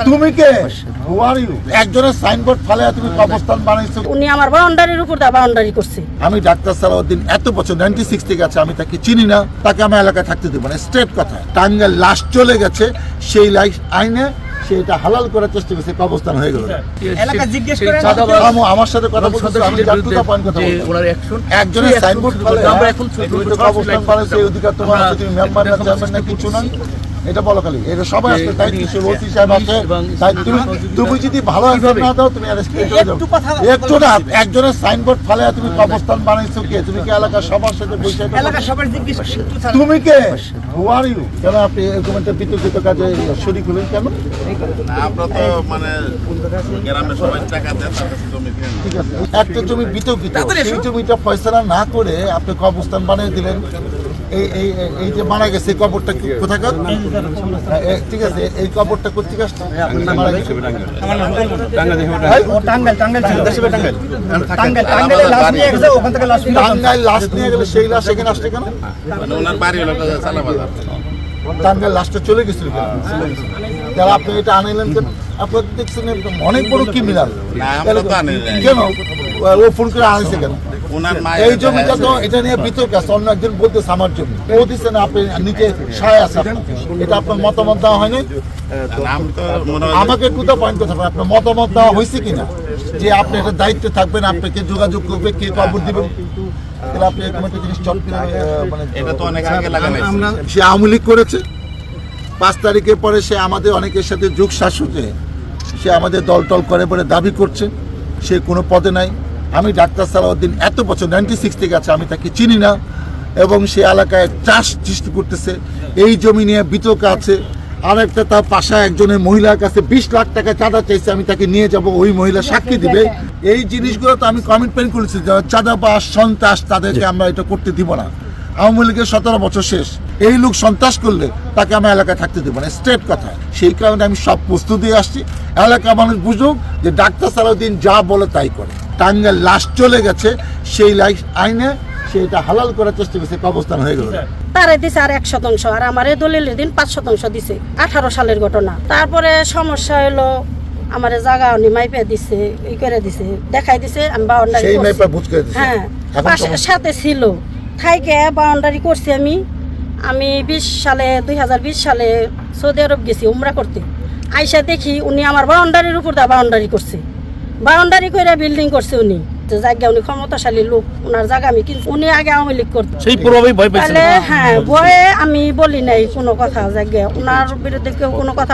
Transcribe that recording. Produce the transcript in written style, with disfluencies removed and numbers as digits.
তুমি কে? Who are you? একজনের signboard ফালে তুমি কবরস্থান বানাইছো। উনি আমার বাউন্ডারির উপর দা বাউন্ডারি করছে। আমি ডাক্তার সালাউদ্দিন এত বছর 96 থেকে আছে, আমি তাকে চিনি না, তাকে আমি এলাকায় থাকতে দেব না। স্ট্রেট কথা। টাঙ্গাইল লাশ চলে গেছে, সেই লাশ আইনে সেটা হালাল করার চেষ্টা করছে, কবরস্থান হয়ে গেল। এলাকা জিজ্ঞেস করে আমার সাথে কথা বলতে আমি জাতীয় পয়েন্ট কথা বলছি। ওনার অ্যাকশন একজনের সাইনবোর্ড ফালে আমরা এখন তুমি তো কবরস্থান বানাইছো, এই অধিকার তোমার আছে, তুমি মেম্বার না চেয়ারম্যান না কিছু না, এটা বলো খালি। এটা সবাই আসলে দায়িত্ব ওসি সাহেব আছে, তুমি যদি ভালো একজন না দাও তুমি অ্যারেস্ট করে চলে যাও। একটু না, একজনের সাইনবোর্ড ফালে তুমি কবরস্থান বানাইছো কে? তুমি কি এলাকার সবার সাথে বসে এলাকা সবার জিজ্ঞেস করে তুমি কে? Who are you? কেন আপনি এরকম একটা বিতর্কিত কাজে শরীক হলেন কেন? আমরা তো মানে গ্রামে সবাই টাকা দেন, তার কাছে জমি কেন? ঠিক আছে, একটা জমি বিতর্কিত, সেই জমিটা ফয়সালা না করে আপনি কবরস্থান বানিয়ে দিলেন। এই যে মারা গেছে এই কবরটা কোথাকার? ঠিক আছে, এই কবরটা কোথেকে আসছে? মারা গেছে টাঙ্গাইল লাশ নিয়ে গেলে, সেই লাশ এখানে আসছে কেন? মানে ওনার বাড়ি হলো চালাবাজার। টাঙ্গাইল লাশটা চলে গেছিল কেন? যারা আপনি এটা আনাইলেন কেন? আপনার দেখছেন অনেক বড় ক্রিমিনাল, না আমরা তো আনি নাই। কেন ও ফোন করে আনাইছে কেন? ওনার মা এই জমিটা তো এটা নিয়ে বিতর্ক আছে, অন্য একজন বলতেছে আমার জমি, ও দিচ্ছে না, আপনি নিচে সহায় আছে, এটা আপনার মতামত দেওয়া হয়নি। নাম তো মনে হয় আমাকে একটু তো পয়েন্ট করতে হবে, আপনার মতামত দেওয়া হয়েছে কিনা, যে আপনি এটা দায়িত্বে থাকবেন, আপনাকে যোগাযোগ করবে, কে কবর দিবেন। তাহলে আপনি এরকম একটা জিনিস চট করে মানে এটা তো অনেক আগে লাগানো হয়েছে। সে আওয়ামী লীগ করেছে, 5 তারিখের পরে সে আমাদের অনেকের সাথে যুগ শাসকে সে আমাদের দল করে বলে দাবি করছে, সে কোনো পদে নাই। আমি ডাক্তার সালাউদ্দিন এত বছর 96 থেকে আছে, আমি তাকে চিনি না, এবং সে এলাকায় চাষ সৃষ্টি করতেছে। এই জমি নিয়ে বিতর্ক আছে। আর একটা তার পাশে একজনের মহিলার কাছে 20 লাখ টাকা চাঁদা চাইছে, আমি তাকে নিয়ে যাব, ওই মহিলা সাক্ষী দিবে। এই জিনিসগুলো তো আমি কমিটমেন্ট করেছি, চাঁদাবাজ সন্ত্রাস তাদেরকে আমরা এটা করতে দিব না। আওয়ামী লীগের 17 বছর শেষ, এই লোক সন্ত্রাস করলে তাকে আমরা এলাকায় থাকতে দেবো না। স্ট্রেট কথা। সেই কারণে আমি সব প্রস্তুত দিয়ে আসছি, এলাকা মানুষ বুঝুক যে ডাক্তার সালাউদ্দিন যা বলে তাই করে। টাঙ্গাইল লাশ চলে গেছে, সেই লাশ আইনে সেটা হালাল করার চেষ্টা করছে, কবরস্থান হয়ে গেল। তারে দিছে আর 1% আর আমার দলিলের দিন 5% দিছে, 18 সালের ঘটনা। তারপরে সমস্যা হলো আমার জায়গা উনি মাইপে দিছে, ই করে দিছে, দেখাই দিছে, আমি বাউন্ডারি সেই মাইপা বুঝ করে দিছে। হ্যাঁ, পাশের সাথে ছিল, থাইকে বাউন্ডারি করছি। আমি 2020 সালে সৌদি আরব গেছি উমরা করতে। আইসা দেখি উনি আমার বাউন্ডারির উপর দা বাউন্ডারি করছে, বাউন্ডারি করে বিল্ডিং করছে। উনি যে জায়গা, উনি ক্ষমতাশালী লোক, ওনার জায়গা আমি কিনছি। উনি আগে আওয়ামী লীগ করতেন, সেই প্রভাবেই ভয় পাইছেন। হ্যাঁ, ভয়ে আমি বলি নাই কোনো কথা। জায়গা ওনার বিরুদ্ধে কেউ কোনো কথা